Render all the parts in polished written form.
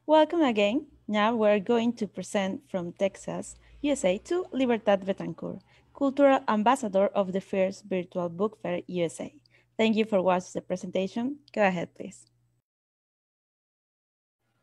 Welcome again. Now we're going to present from Texas, USA to Libertad Betancourt, Cultural Ambassador of the first Virtual Book Fair USA. Thank you for watching the presentation. Go ahead, please.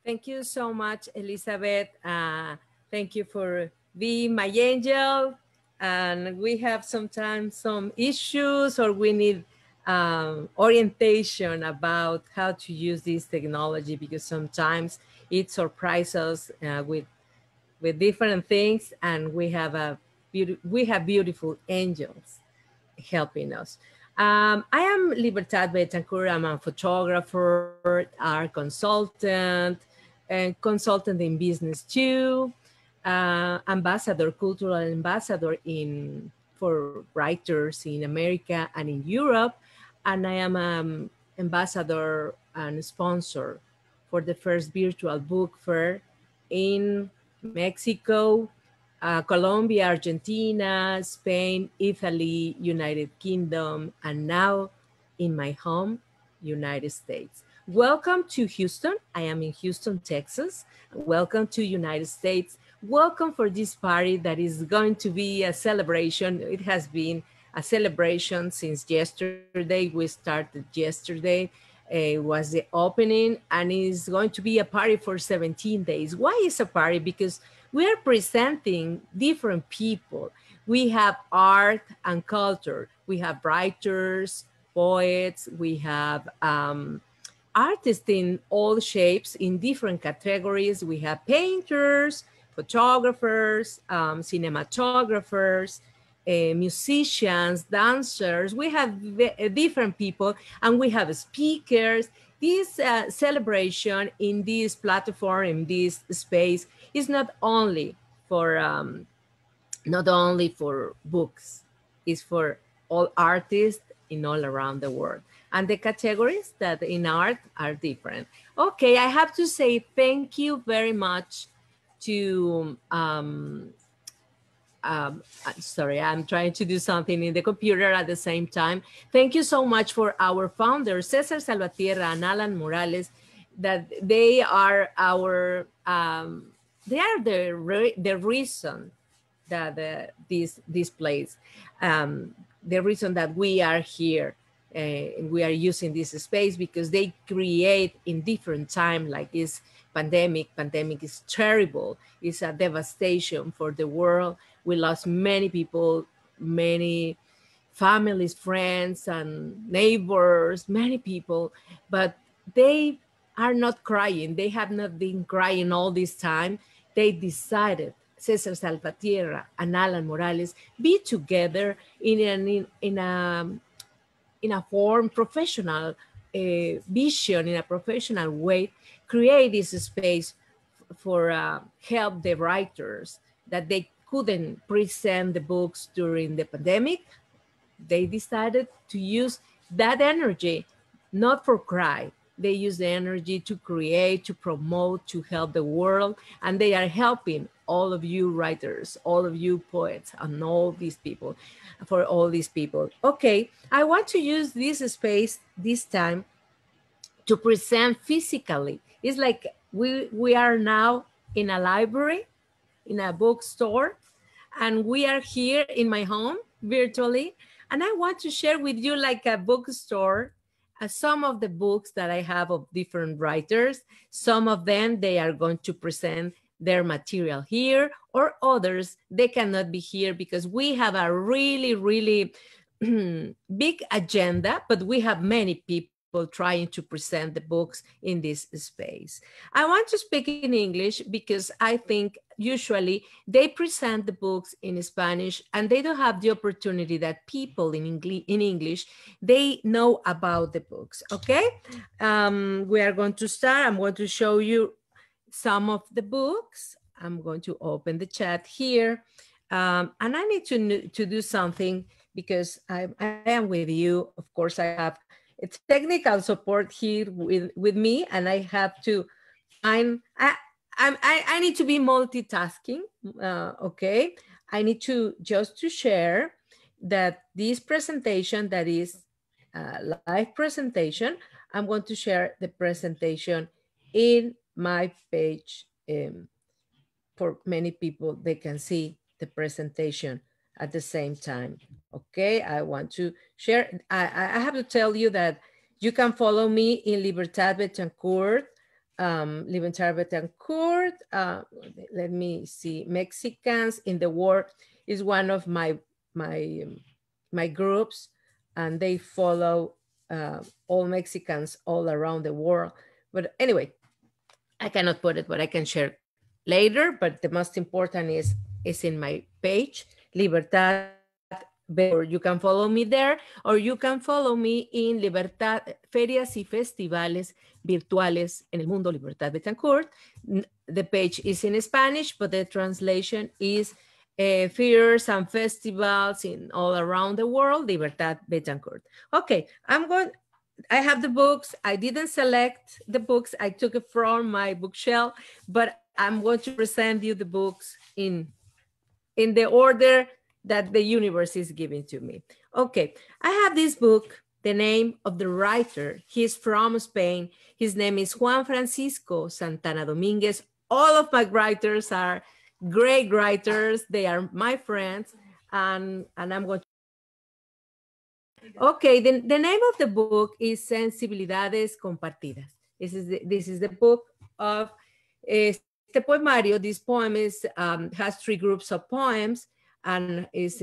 Thank you so much, Elizabeth. Thank you for being my angel. And we have sometimes some issues or we need orientation about how to use this technology because sometimes it surprises us with different things, and we have beautiful angels helping us. I am Libertad Betancourt. I'm a photographer, art consultant, and consultant in business too. Ambassador, cultural ambassador for writers in America and in Europe. And I am ambassador and sponsor for the first virtual book fair in Mexico, Colombia, Argentina, Spain, Italy, United Kingdom, and now in my home, United States. Welcome to Houston. I am in Houston, Texas. Welcome to United States. Welcome for this party that is going to be a celebration. It has been a celebration since yesterday. We started yesterday. It was the opening, and it's going to be a party for 17 days. Why is a party? Because we are presenting different people. We have art and culture. We have writers, poets. We have artists in all shapes, in different categories. We have painters, photographers, cinematographers, musicians, dancers. We have different people, and we have speakers. This celebration in this platform, in this space, is not only for books. It's for all artists in all around the world. And the categories that in art are different. Okay, I have to say thank you very much to sorry, I'm trying to do something in the computer at the same time. Thank you so much for our founders, Cesar Salvatierra and Alan Morales, that they are our, they are the reason that this place, the reason that we are here. We are using this space because they create in different time, like this pandemic. Pandemic is terrible. It's a devastation for the world. We lost many people, many families, friends, and neighbors, many people, but they are not crying. They have not been crying all this time. They decided, Cesar Salvatierra and Alan Morales, be together in a form, professional vision, in a professional way, create this space for help the writers that they couldn't present the books during the pandemic. They decided to use that energy, not for cry. They use the energy to create, to promote, to help the world. And they are helping all of you writers, all of you poets, and all these people, for all these people. Okay, I want to use this space this time to present physically. It's like we are now in a library, in a bookstore, and we are here in my home virtually. And I want to share with you, like a bookstore, some of the books that I have of different writers. Some of them, they are going to present their material here, or others, they cannot be here because we have a really, really big agenda, but we have many people trying to present the books in this space. I want to speak in English because I think usually they present the books in Spanish and they don't have the opportunity that people in English, they know about the books, okay? We are going to start. I'm going to show you some of the books. I'm going to open the chat here. And I need to do something because I am with you. Of course, I have a technical support here with me, and I have to find, I need to be multitasking, okay? I need to just to share that this presentation that is a live presentation, I'm going to share the presentation in my page for many people, they can see the presentation at the same time. Okay, I want to share. I have to tell you that you can follow me in Libertad Betancourt. Libertad Betancourt, let me see, Mexicans in the World is one of my groups, and they follow all Mexicans all around the world. But anyway, I cannot put it, but I can share later. But the most important is in my page, Libertad, or you can follow me there, or you can follow me in Libertad, Ferias y Festivales Virtuales en el Mundo, Libertad Betancourt. The page is in Spanish, but the translation is fairs and festivals in all around the world, Libertad Betancourt. Okay, I have the books. I didn't select the books. I took it from my bookshelf, but I'm going to present you the books in the order that the universe is giving to me. Okay, I have this book, the name of the writer. He's from Spain. His name is Juan Francisco Santana Dominguez. All of my writers are great writers. They are my friends, and I'm going to. Okay, the name of the book is Sensibilidades Compartidas. This is the book of este poemario. This poem has 3 groups of poems and is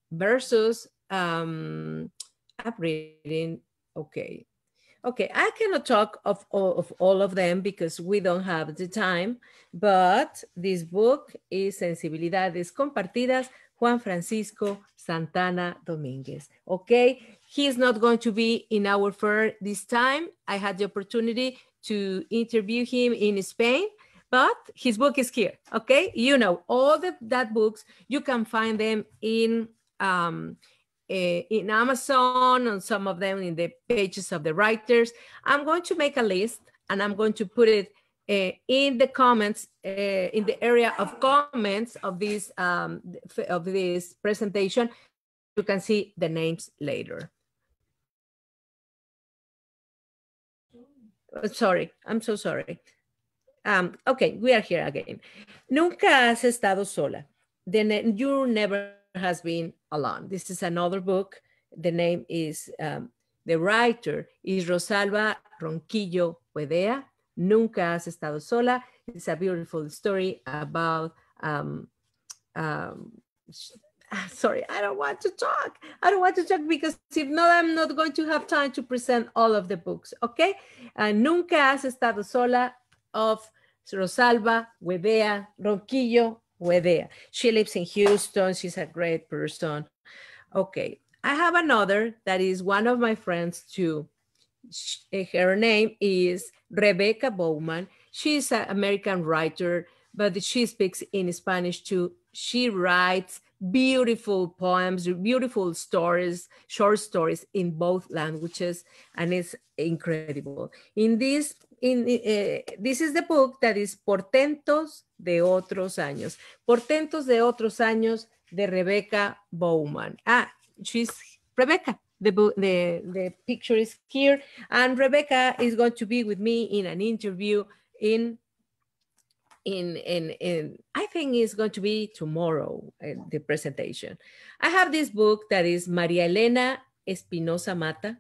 verses. I'm reading. Okay, I cannot talk of all of them because we don't have the time, but this book is Sensibilidades Compartidas, Juan Francisco Santana Dominguez. Okay, he's not going to be in our fair this time. I had the opportunity to interview him in Spain, but his book is here. Okay, you know, all that books, you can find them in Amazon, and some of them in the pages of the writers. I'm going to make a list, and I'm going to put it in the comments, in the area of comments of this presentation. You can see the names later. Sorry, I'm so sorry. Okay, we are here again. Nunca has estado sola. You never has been alone. This is another book. The name is, the writer is Rosalba Ronquillo Huedea. Nunca has estado sola. It's a beautiful story about, sorry, I don't want to talk. I don't want to talk because if not, I'm not going to have time to present all of the books, okay? Nunca has estado sola of Rosalba Huedea, Ronquillo Huedea. She lives in Houston. She's a great person. Okay, I have another that is one of my friends too. Her name is Rebecca Bowman. She's an American writer, but she speaks in Spanish too. She writes beautiful poems, beautiful stories, short stories in both languages, and it's incredible. This is the book that is Portentos de Otros Años. Portentos de Otros Años de Rebecca Bowman. She's Rebecca. The picture is here, and Rebecca is going to be with me in an interview in I think it's going to be tomorrow, the presentation. I have this book that is María Elena Espinosa Mata.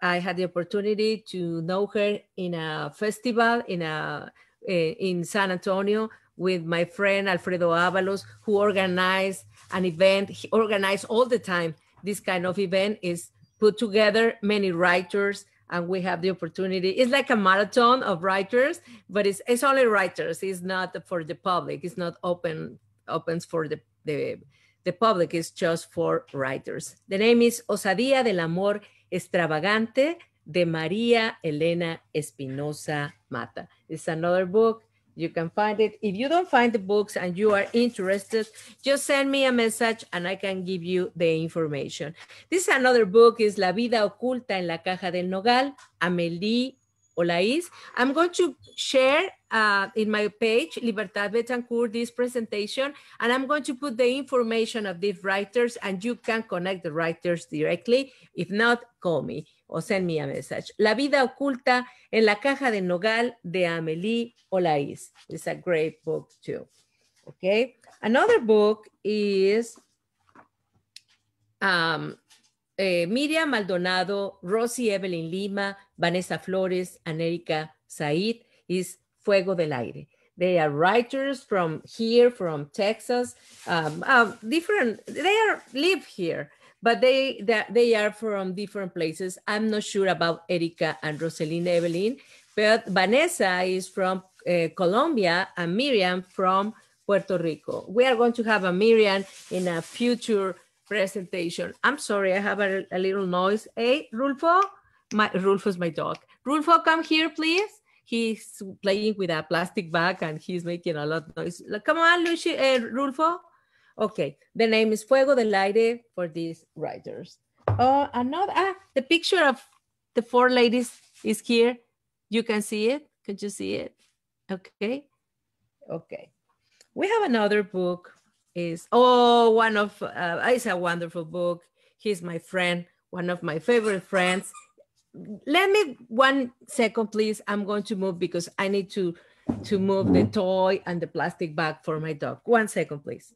I had the opportunity to know her in a festival in San Antonio with my friend Alfredo Avalos, who organized an event. He organized all the time. This kind of event is put together many writers, and we have the opportunity. It's like a marathon of writers, but it's only writers. It's not for the public. It's not opens for the public. It's just for writers. The name is Osadía del Amor Extravagante de María Elena Espinosa Mata. It's another book. You can find it. If you don't find the books and you are interested, just send me a message and I can give you the information. This is another book, is La vida oculta en la caja del nogal, Amélie Olaís. I'm going to share in my page, Libertad Betancourt, this presentation, and I'm going to put the information of these writers, and you can connect the writers directly. If not, call me or send me a message. La vida oculta en la caja de nogal de Amélie Olaís. It's a great book too. Okay. Another book is Miriam Maldonado, Rosy Evelyn Lima, Vanessa Flores, and Erika Said is Fuego del Aire. They are writers from here, from Texas, different, live here, but they are from different places. I'm not sure about Erika and Roseline Evelyn, but Vanessa is from Colombia and Miriam from Puerto Rico. We are going to have a Miriam in a future presentation. I'm sorry, I have a little noise. Hey, Rulfo? Rulfo's my dog. Rulfo, come here, please. He's playing with a plastic bag and he's making a lot of noise. Come on, Rulfo. Okay, the name is Fuego del Aire for these writers. The picture of the four ladies is here. You can see it. Can you see it? Okay. Okay. We have another book. It's a wonderful book. He's my friend, one of my favorite friends. Let me 1 second, please. I'm going to move because I need to move the toy and the plastic bag for my dog. 1 second, please.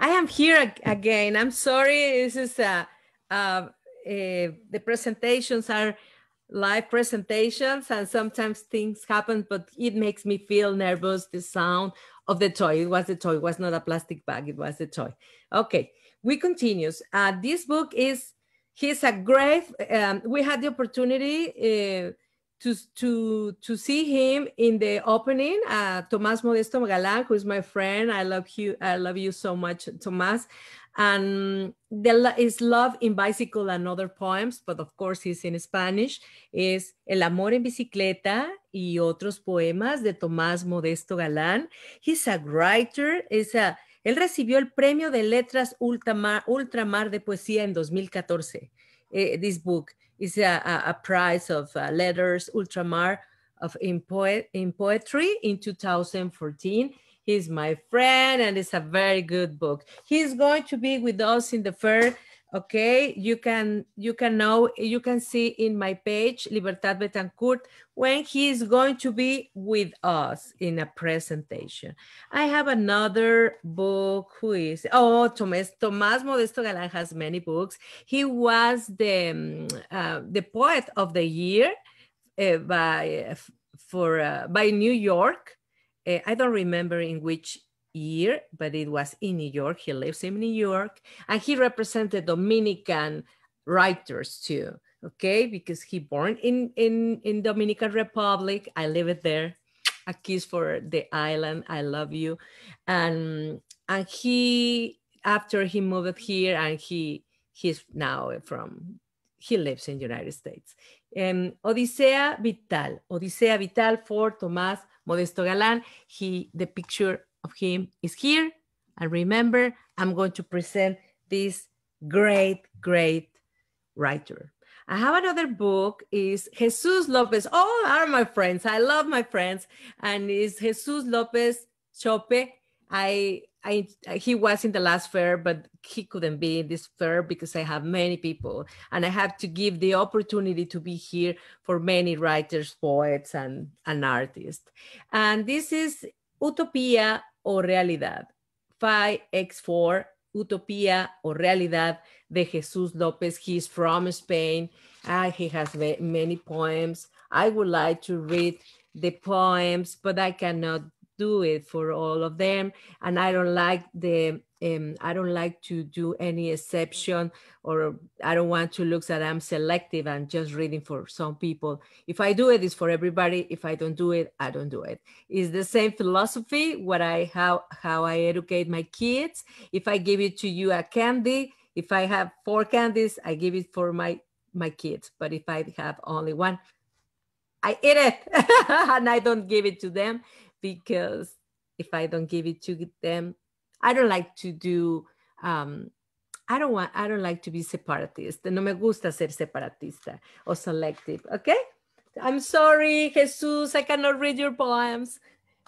I am here again. I'm sorry. This is the presentations are live presentations, and sometimes things happen, but it makes me feel nervous. The sound of the toy. It was the toy. It was not a plastic bag. It was the toy. Okay, we continue. This book is. He's a great. We had the opportunity. To see him in the opening, Tomás Modesto Galán, who is my friend. I love you so much, Tomás. And his Love in Bicycle and Other Poems, but of course he's in Spanish, is El Amor en Bicicleta y Otros Poemas de Tomás Modesto Galán. He's a writer, él recibió el Premio de Letras Ultramar de Poesía en 2014, this book. Is a prize of letters ultramar in poetry in 2014. He's my friend and it's a very good book. He's going to be with us in the fair. Okay, you can see in my page, Libertad Betancourt, when he's going to be with us in a presentation. I have another book. Who is? Oh, Tomás Modesto Galán has many books. He was the poet of the year by New York. I don't remember in which year, but it was in New York. He lives in New York, and he represented Dominican writers too. Okay, because he born in Dominican Republic. I live there. A kiss for the island. I love you. And he, after he moved here, and he's now he lives in the United States. Odisea Vital for Tomás Modesto Galán. The picture of him is here. And remember, I'm going to present this great writer. I have another book, is Jesus Lopez. All are my friends. I love my friends. And it's Jesus Lopez Chope. He was in the last fair, but he couldn't be in this fair because I have many people. And I have to give the opportunity to be here for many writers, poets, and artists. And this is Utopía o Realidad, 5x4, Utopía o Realidad de Jesus Lopez. He's from Spain. He has many poems. I would like to read the poems, but I cannot do it for all of them. And I don't like the I don't like to do any exception, or I don't want to look that I'm selective and just reading for some people. If I do it, it's for everybody. If I don't do it, I don't do it. It's the same philosophy, how I educate my kids. If I give it to you a candy, if I have 4 candies, I give it for my kids. But if I have only one, I eat it and I don't give it to them, because if I don't give it to them, I don't like to do, I don't like to be separatist. No me gusta ser separatista or selective. Okay. I'm sorry, Jesus, I cannot read your poems.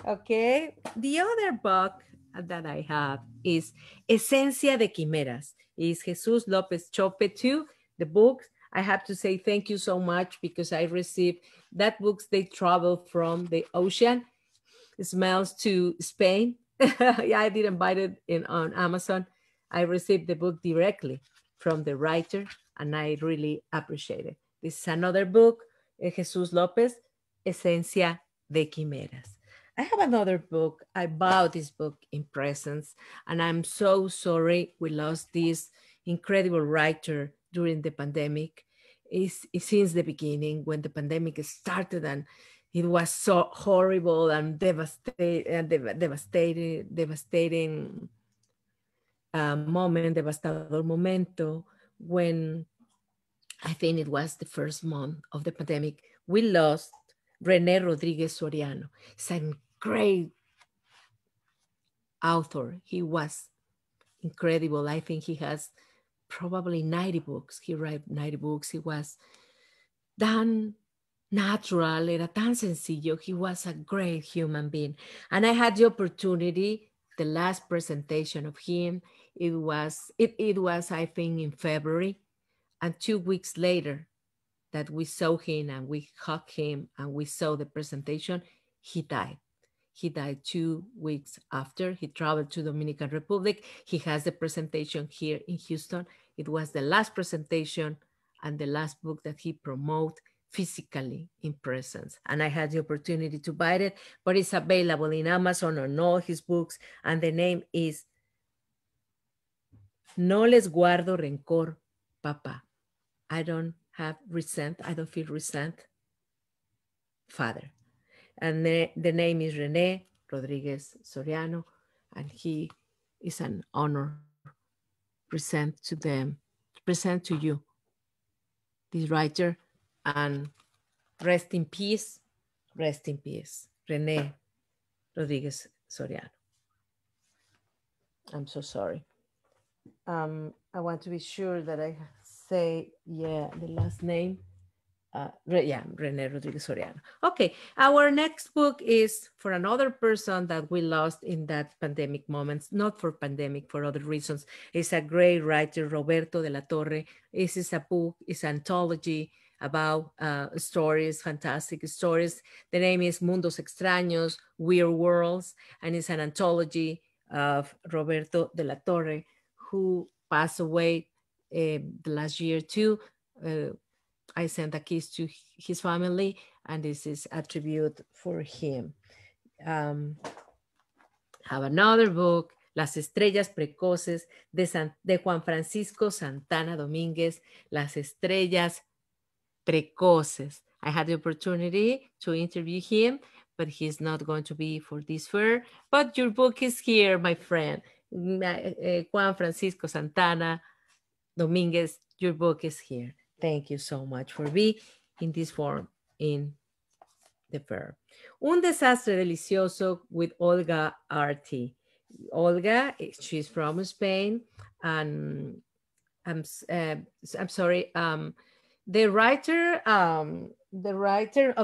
Okay. The other book that I have is Esencia de Quimeras. Is Jesus Lopez Chope too. The book, I have to say thank you so much, because I received that books, they travel from the ocean. It smells to Spain. Yeah, I didn't buy it on Amazon. I received the book directly from the writer, and I really appreciate it. This is another book, Jesus Lopez, Esencia de Quimeras. I have another book. I bought this book in presents, and I'm so sorry we lost this incredible writer during the pandemic. It's since the beginning, when the pandemic started, and it was so horrible and devastating moment, devastador momento, when I think it was the first month of the pandemic, we lost Rene Rodriguez Soriano. He's a great author. He was incredible. I think he has probably 90 books. He wrote 90 books. He was tan natural, era tan sencillo. He was a great human being. And I had the opportunity, the last presentation of him, it was, I think, in February. And 2 weeks later that we saw him and we hugged him and we saw the presentation, he died. He died 2 weeks after. He traveled to Dominican Republic. He has the presentation here in Houston. It was the last presentation and the last book that he promoted physically in presence. And I had the opportunity to buy it, but it's available in Amazon on all his books. And the name is No Les Guardo Rencor, Papa. I don't feel resent, Father. And the name is Rene Rodriguez Soriano, and he is an honor present to you, this writer, and rest in peace, Rene Rodriguez Soriano. I'm so sorry. I want to be sure that I say, the last name. Rene Rodriguez Soriano. Okay, our next book is for another person that we lost in that pandemic moments, not for pandemic, for other reasons. It's a great writer, Roberto de la Torre. This is a book, it's an anthology about stories, fantastic stories. The name is Mundos Extraños, Weird Worlds, and it's an anthology of Roberto de la Torre, who passed away the last year too. I sent a kiss to his family, and this is a tribute for him. Have another book, Las Estrellas Precoces, de Juan Francisco Santana Domínguez, Las Estrellas Precoces. I had the opportunity to interview him, but he's not going to be for this fair. But your book is here, my friend. Juan Francisco Santana Domínguez, your book is here. Thank you so much for being in this form in the fair. Un Desastre Delicioso with Olga R.T. Olga, she's from Spain, and I'm sorry. The writer of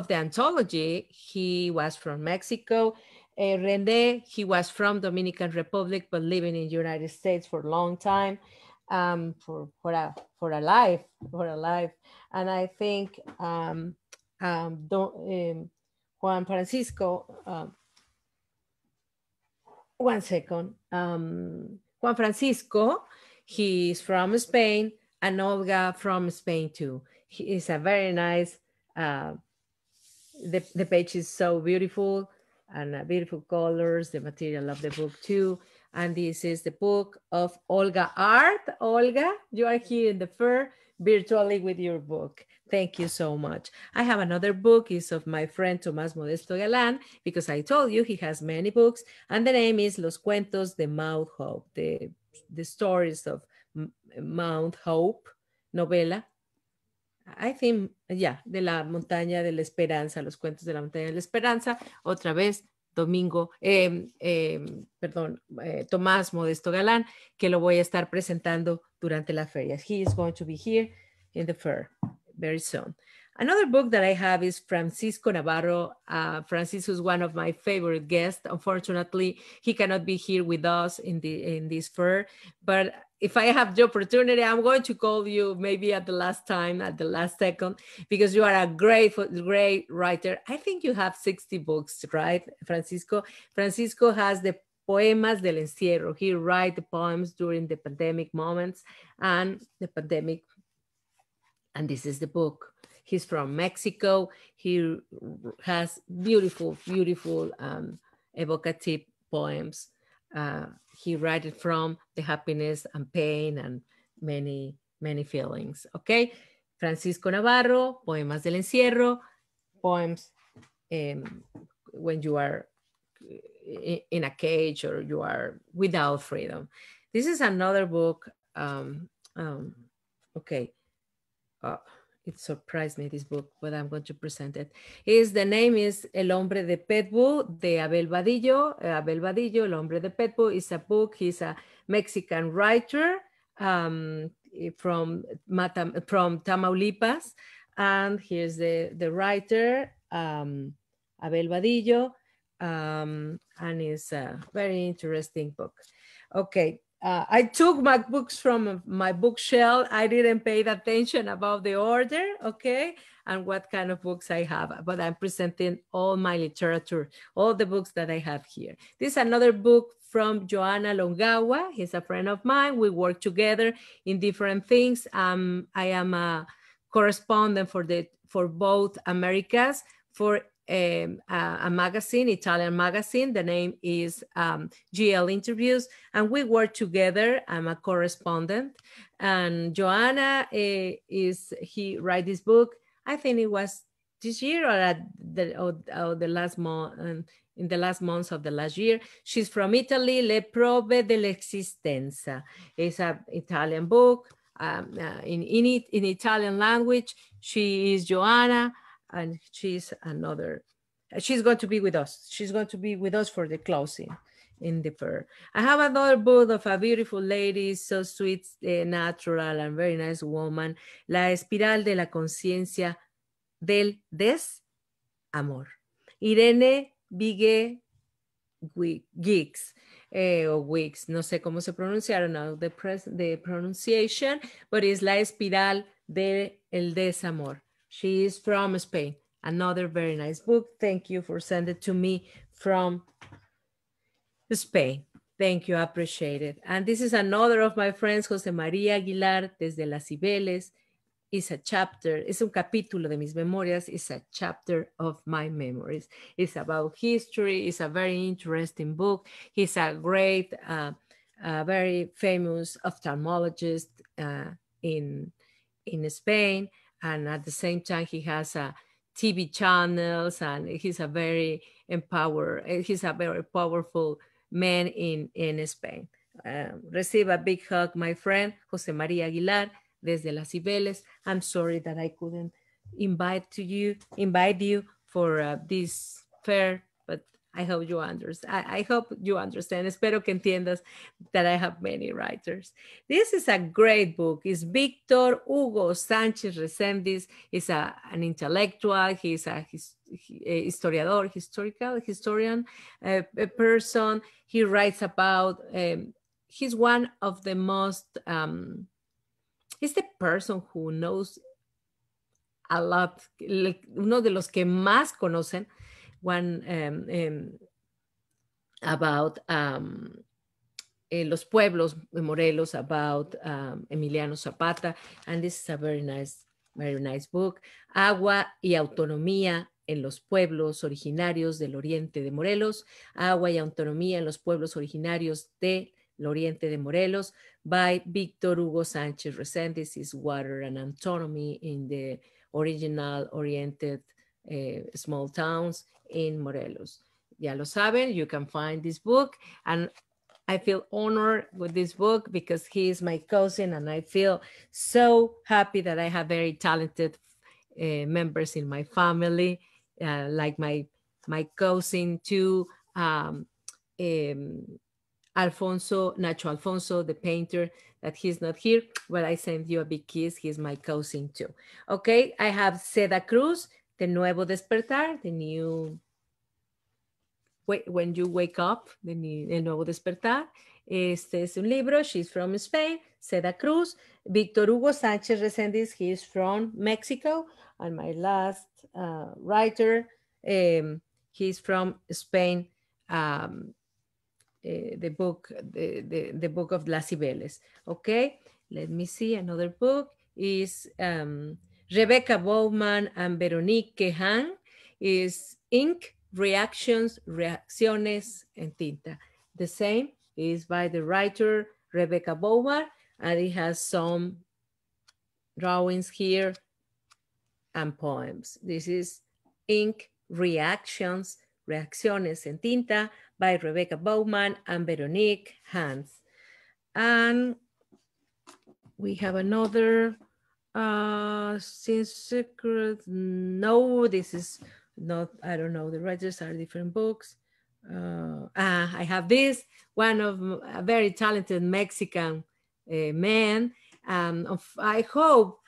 the anthology, he was from Mexico. Rene, he was from Dominican Republic, but living in the United States for a long time. For a life, and I think Juan Francisco. One second, Juan Francisco, he's from Spain, and Olga from Spain too. He is a very nice. The page is so beautiful, and beautiful colors. The material of the book too. And this is the book of Olga Art. Olga, you are here in the fair virtually with your book. Thank you so much. I have another book. It's of my friend Tomás Modesto Galán, because I told you he has many books. And the name is Los Cuentos de Mount Hope, the stories of Mount Hope, novela. I think, yeah, de la montaña de la esperanza, los cuentos de la montaña de la esperanza. Otra vez, Tomás Modesto Galán, que lo voy a estar presentando durante la feria. He is going to be here in the fair very soon. Another book that I have is Francisco Navarro. Francisco is one of my favorite guests. Unfortunately, he cannot be here with us in this fair, but if I have the opportunity, I'm going to call you maybe at the last second, because you are a great writer. I think you have 60 books, right, Francisco? Francisco has the Poemas del Encierro. He writes the poems during the pandemic moments and this is the book. He's from Mexico. He has beautiful, beautiful, evocative poems. He writes it from the happiness and pain and many, many feelings. Okay, Francisco Navarro, Poemas del Encierro, poems when you are in a cage or you are without freedom. This is another book. Okay. It surprised me, this book, but I'm going to present it. The name is El Hombre de Petbu, de Abel Vadillo. Abel Vadillo, El Hombre de Petbu, is a book. He's a Mexican writer from Tamaulipas. And here's the writer, Abel Vadillo. And it's a very interesting book. Okay. I took my books from my bookshelf. I didn't pay attention about the order, okay, and what kind of books I have, but I'm presenting all my literature, all the books that I have here. This is another book from Joanna Longawa. He's a friend of mine. We work together in different things. I am a correspondent for both Americas, for a magazine, Italian magazine. The name is GL Interviews, and we work together. I'm a correspondent, and Joanna he write this book. I think it was this year or at the last month, in the last months of the last year. She's from Italy. Le prove dell'esistenza. It's an Italian book in Italian language. She is Joanna. And she's going to be with us. She's going to be with us for the closing in the fair. I have another book of a beautiful lady, so sweet, natural, and very nice woman. La espiral de la conciencia del desamor. Irene Vigue Giggs. Or Wicks, no sé cómo se pronunciaron now, the pronunciation, but it's La espiral del desamor. She is from Spain. Another very nice book. Thank you for sending it to me from Spain. Thank you, I appreciate it. And this is another of my friends, José María Aguilar, desde Las Cibeles. It's a chapter, es un capítulo de mis memorias, it's a chapter of my memories. It's about history, it's a very interesting book. He's a great, very famous ophthalmologist in Spain. And at the same time, he has TV channels, and he's a very powerful man in Spain. Receive a big hug, my friend, José María Aguilar, desde Las Cibeles. I'm sorry that I couldn't invite you for this fair, but I hope you understand. I hope you understand. Espero que entiendas that I have many writers. This is a great book. It's Victor Hugo Sanchez Resendiz. He's an intellectual. He's a historian, a person. He writes about, he's one of the most, he's the person who knows a lot, uno de los que más conocen about los pueblos de Morelos, about Emiliano Zapata, and this is a very nice book. Agua y Autonomía en los pueblos originarios del oriente de Morelos, Agua y Autonomía en los pueblos originarios del oriente de Morelos, by Víctor Hugo Sánchez Resendiz, is Water and Autonomy in the original oriented small towns in Morelos. Ya lo saben, you can find this book, and I feel honored with this book because he is my cousin, and I feel so happy that I have very talented members in my family, like my cousin too, Nacho Alfonso, the painter, that he's not here, but I send you a big kiss. He's my cousin too. Okay, I have Seda Cruz, The Nuevo Despertar, the new, when you wake up, El Nuevo Despertar. Este es un libro. She's from Spain. Seda Cruz. Víctor Hugo Sánchez Resendiz, he is from Mexico. And my last writer, he's from Spain. The book of Las Cibeles. Okay, let me see. Another book is Rebecca Bowman and Veronique Han, is Ink, Reacciones en Tinta. The same is by the writer Rebecca Bowman, and it has some drawings here and poems. This is Ink, Reacciones en Tinta by Rebecca Bowman and Veronique Hans. And we have another Secret. No, this is not, I don't know, the writers are different books. I have this, one of a very talented Mexican man. I hope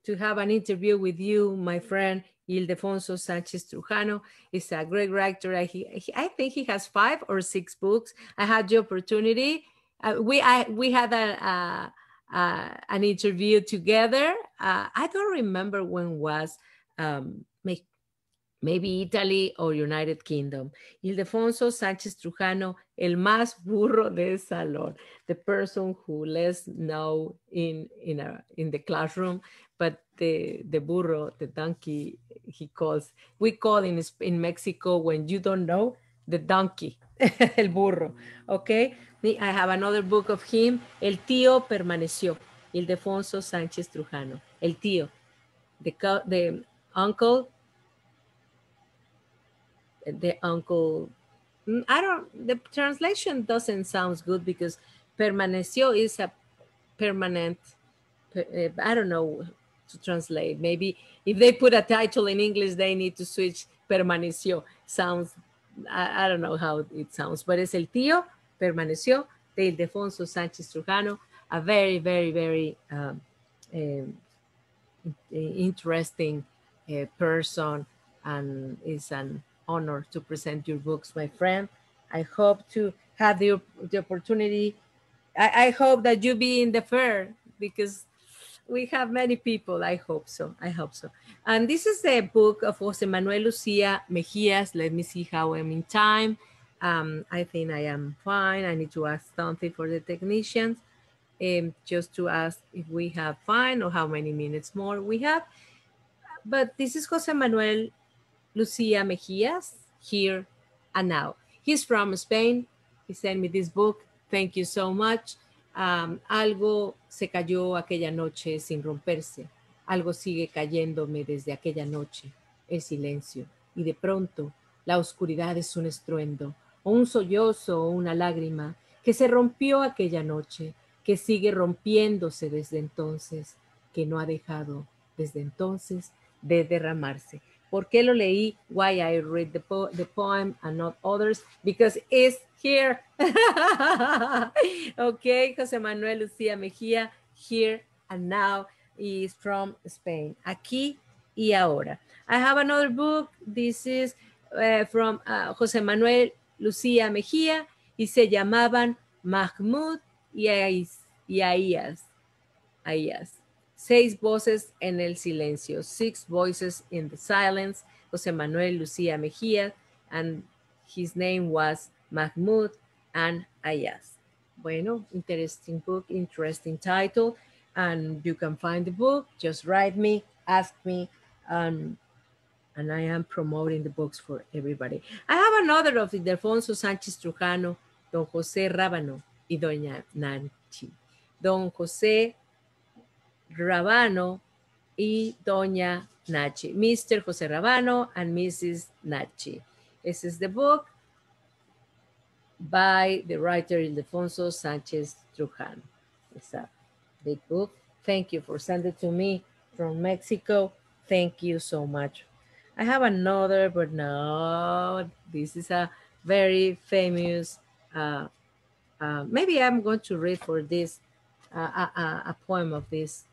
to have an interview with you, my friend, Ildefonso Sanchez Trujano. Is a great writer. I think he has 5 or 6 books. I had the opportunity. We had an interview together. I don't remember when was, maybe Italy or United Kingdom. Ildefonso Sanchez Trujano, el más burro del salón, the person who less know in the classroom, but the burro, the donkey, we call in Mexico when you don't know, the donkey, el burro, okay? I have another book of him, El tío permaneció, Ildefonso Sánchez Trujano, el tío, the uncle, the translation doesn't sound good because permaneció is a permanent, I don't know to translate. Maybe if they put a title in English, they need to switch permaneció. Sounds, I don't know how it sounds, but es el tío permaneció de Ildefonso Sánchez Trujano, a very, very, very interesting person, and it's an honor to present your books, my friend. I hope to have the opportunity. I hope that you be in the fair because we have many people. I hope so. I hope so. And this is the book of Jose Manuel Lucia Mejias. Let me see how I'm in time. I think I am fine. I need to ask something for the technicians, just to ask if we have fine or how many minutes more we have. But this is Jose Manuel Lucia Mejias, Here and Now. He's from Spain. He sent me this book. Thank you so much. Algo se cayó aquella noche sin romperse. Algo sigue cayéndome desde aquella noche, el silencio. Y de pronto, la oscuridad es un estruendo, o un sollozo o una lágrima que se rompió aquella noche, que sigue rompiéndose desde entonces, que no ha dejado desde entonces de derramarse. ¿Por qué lo leí? Why I read the poem and not others? Because it's here. Okay, José Manuel Lucía Mejía, Here and Now, is from Spain. Aquí y ahora. I have another book. This is from José Manuel Lucía Mejía, y se llamaban Mahmoud y Ahías. 6 voces en el silencio, 6 voices in the silence. José Manuel Lucía Mejía, and his name was Mahmoud and Ayaz. Bueno, interesting book, interesting title, and you can find the book. Just write me, ask me, and and I am promoting the books for everybody. I have another of Ildefonso Sánchez Trujano, Don José Rábano y Doña Nanchi. Don José Rábano y Doña Nachi. Mr. José Rábano and Mrs. Nachi. This is the book by the writer Ildefonso Sánchez Trujano. It's a big book. Thank you for sending it to me from Mexico. Thank you so much. I have another, but no, this is a very famous, maybe I'm going to read for this, a poem of this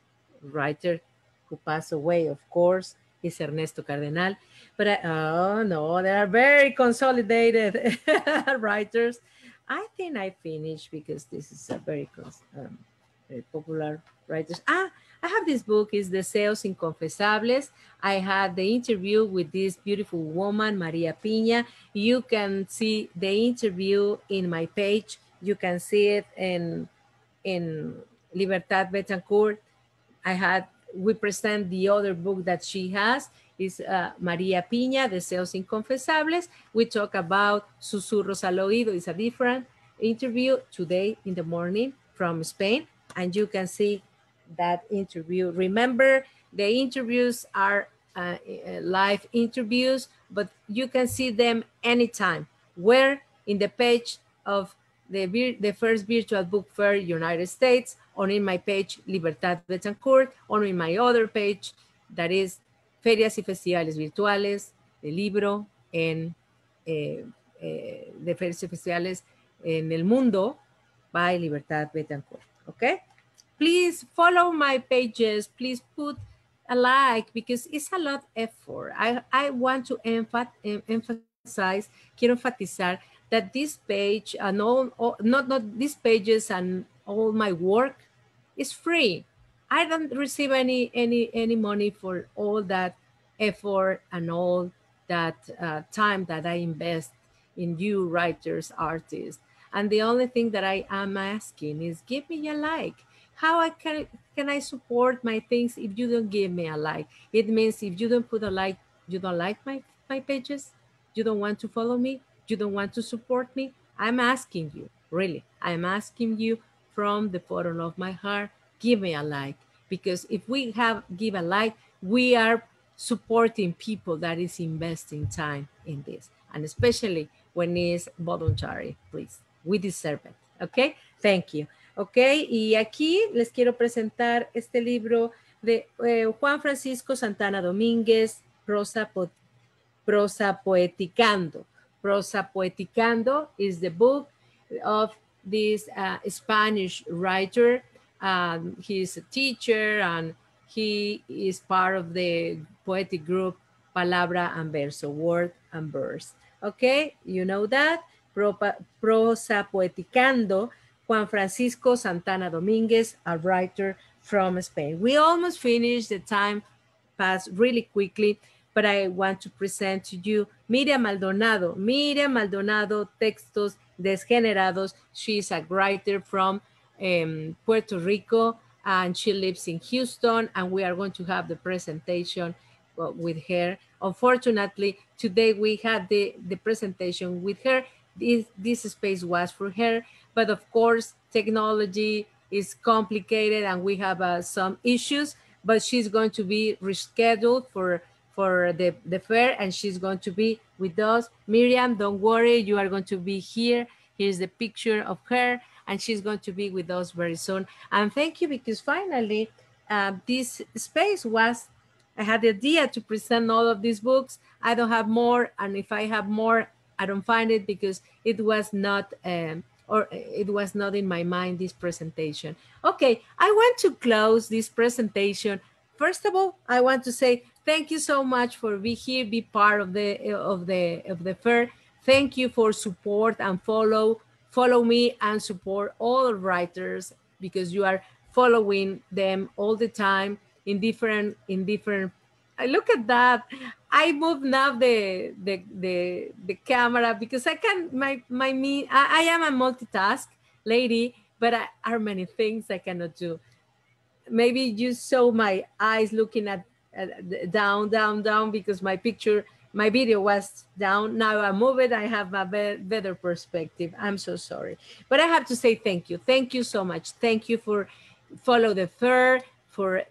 writer who passed away, of course, is Ernesto Cardenal. But oh no, they are very consolidated writers. I think I finished because this is a very popular writers. I have this book, is Deseos Inconfesables. I had the interview with this beautiful woman, Maria Piña. You can see the interview in my page. You can see it in Libertad Betancourt. We present the other book that she has, is Maria Piña, Deseos Inconfesables. We talk about Susurros al Oído. It's a different interview today in the morning from Spain, and you can see that interview. Remember, the interviews are live interviews, but you can see them anytime. Where? In the page of the first virtual book fair, United States, or in my page, Libertad Betancourt, or in my other page, that is Ferias y Festivales Virtuales, el libro de Ferias y Festivales en el Mundo by Libertad Betancourt, okay? Please follow my pages, please put a like, because it's a lot of effort. I want to emphasize, quiero enfatizar that this page and not these pages and all my work is free. I don't receive any money for all that effort and all that time that I invest in you writers, artists. And the only thing that I am asking is give me a like. How can I support my things if you don't give me a like? It means if you don't put a like, you don't like my pages, you don't want to follow me, you don't want to support me. I'm asking you, really, I'm asking you from the bottom of my heart, give me a like. Because if we give a like, we are supporting people that is investing time in this. And especially when it's voluntary, please. We deserve it, okay? Thank you. Ok, y aquí les quiero presentar este libro de Juan Francisco Santana Domínguez, Prosa Poeticando. Prosa Poeticando is the book of this Spanish writer. He's a teacher and he is part of the poetic group Palabra and Verso, Word and Verse. Okay, you know that. Prosa Poeticando, Juan Francisco Santana Domínguez, a writer from Spain. We almost finished, the time passed really quickly, but I want to present to you Miriam Maldonado. Miriam Maldonado, Textos Desgenerados. She's a writer from Puerto Rico, and she lives in Houston, and we are going to have the presentation with her. Unfortunately, today we had the presentation with her. This space was for her, but of course, technology is complicated and we have some issues, but she's going to be rescheduled for the fair, and she's going to be with us. Miriam, don't worry, you are going to be here. Here's the picture of her, and she's going to be with us very soon. And thank you, because finally, this space I had the idea to present all of these books. I don't have more, and if I have more, I don't find it because it was not it was not in my mind, this presentation. Okay, I want to close this presentation. First of all, I want to say thank you so much for being here, be part of the fair. Thank you for support and follow me and support all writers, because you are following them all the time in different. Look at that. I move now the camera because I can I am a multitask lady, but are many things I cannot do. Maybe you saw my eyes looking at down, down, down, because my video was down. Now I move it, I have a better perspective. I'm so sorry. But I have to say thank you. Thank you so much. Thank you for follow the fair, for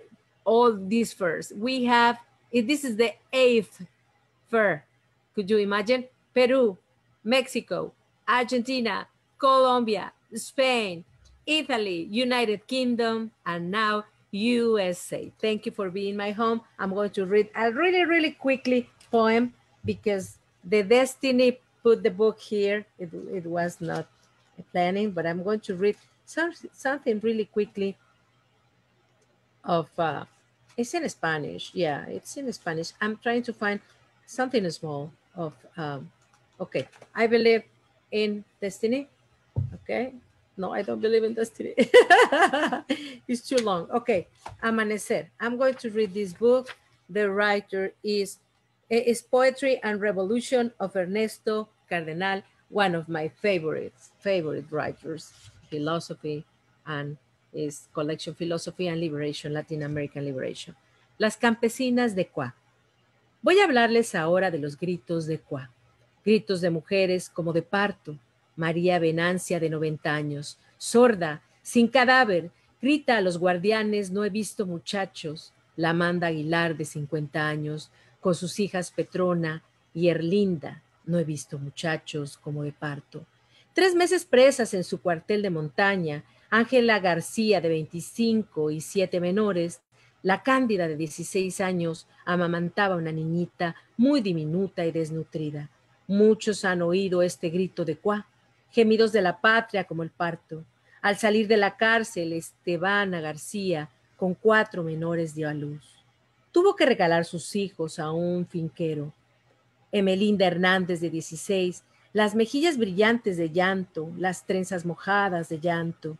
all these fairs. We have, this is the 8th fair. Could you imagine? Peru, Mexico, Argentina, Colombia, Spain, Italy, United Kingdom, and now USA. Thank you for being my home. I'm going to read a really, really quickly poem because the Destiny put the book here. It was not planning, but I'm going to read something really quickly of, it's in Spanish. Yeah, it's in Spanish. I'm trying to find something small of, okay, I believe in destiny. Okay, no, I don't believe in destiny. It's too long. Okay, Amanecer. I'm going to read this book. The writer is Poetry and Revolution of Ernesto Cardenal, one of my favorite writers, philosophy, and his collection Philosophy and Liberation, Latin American Liberation. Las campesinas de Cuá. Voy a hablarles ahora de los gritos de Cuá. Gritos de mujeres como de parto. María Venancia, de 90 años, sorda, sin cadáver, grita a los guardianes: no he visto muchachos. La Amanda Aguilar, de 50 años, con sus hijas Petrona y Erlinda: no he visto muchachos, como de parto. 3 meses presas en su cuartel de montaña, Ángela García, de 25, y 7 menores. La Cándida, de 16 años, amamantaba a una niñita muy diminuta y desnutrida. Muchos han oído este grito de Cuá, gemidos de la patria como el parto. Al salir de la cárcel, Estebana García, con 4 menores, dio a luz. Tuvo que regalar sus hijos a un finquero. Emelinda Hernández, de 16, las mejillas brillantes de llanto, las trenzas mojadas de llanto,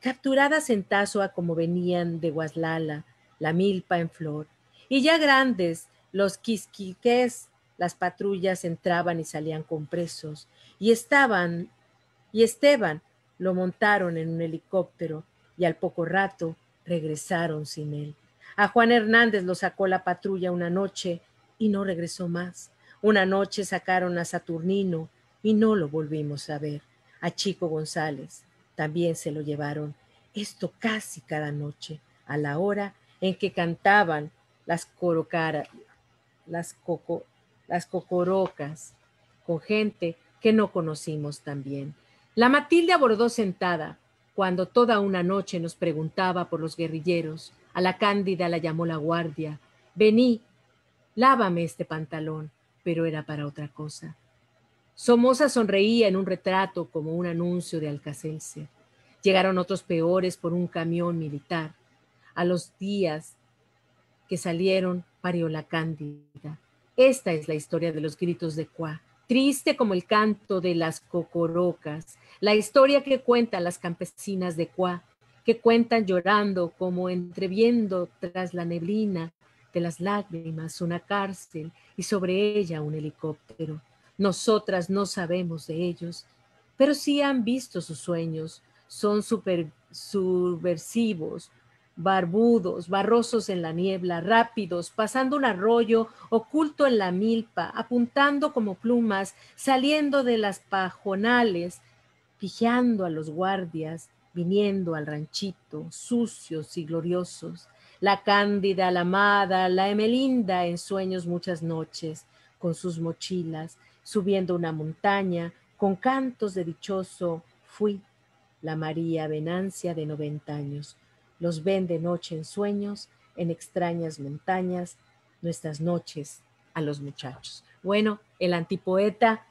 capturadas en Tazua como venían de Guaslala, la milpa en flor. Y ya grandes, los quisquiqués, las patrullas entraban y salían con presos, y Esteban lo montaron en un helicóptero, y al poco rato regresaron sin él. A Juan Hernández lo sacó la patrulla una noche y no regresó más. Una noche sacaron a Saturnino y no lo volvimos a ver. A Chico González también se lo llevaron. Esto casi cada noche, a la hora en que cantaban las cocorocas, con gente que no conocimos también. La Matilde abordó sentada, cuando toda una noche nos preguntaba por los guerrilleros. A la Cándida la llamó la guardia. Vení, lávame este pantalón, pero era para otra cosa. Somoza sonreía en un retrato como un anuncio de Alcacelser. Llegaron otros peores por un camión militar. A los días que salieron, parió la Cándida. Esta es la historia de los gritos de Cuá, triste como el canto de las cocorocas, la historia que cuentan las campesinas de Cuá, que cuentan llorando como entreviendo tras la neblina de las lágrimas una cárcel y sobre ella un helicóptero. Nosotras no sabemos de ellos, pero sí han visto sus sueños. Son subversivos, barbudos, barrosos en la niebla, rápidos, pasando un arroyo oculto en la milpa, apuntando como plumas, saliendo de las pajonales, pillando a los guardias, viniendo al ranchito, sucios y gloriosos. La Cándida, la Amada, la Emelinda en sueños muchas noches, con sus mochilas, subiendo una montaña, con cantos de dichoso fui. La María Venancia, de 90 años, los ven de noche en sueños, en extrañas montañas, nuestras noches a los muchachos. Bueno, el antipoeta,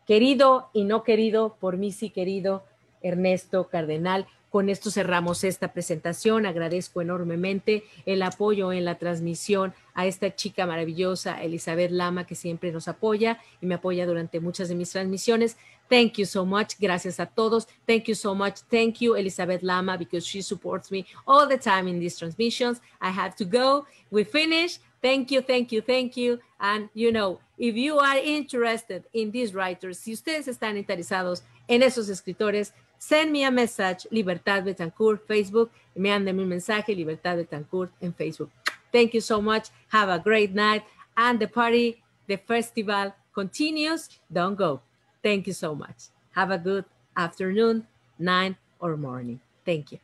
querido y no querido, por mí sí querido, Ernesto Cardenal. Con esto cerramos esta presentación. Agradezco enormemente el apoyo en la transmisión a esta chica maravillosa, Elizabeth Lama, que siempre nos apoya y me apoya durante muchas de mis transmisiones. Thank you so much. Gracias a todos. Thank you so much. Thank you, Elizabeth Lama, because she supports me all the time in these transmissions. I have to go. We finish. Thank you, thank you, thank you. And, you know, if you are interested in these writers, si ustedes están interesados en esos escritores, send me a message, Libertad Betancourt, Facebook. Me manden un mensaje, Libertad Betancourt, en Facebook. Thank you so much. Have a great night. And the party, the festival continues. Don't go. Thank you so much. Have a good afternoon, night, or morning. Thank you.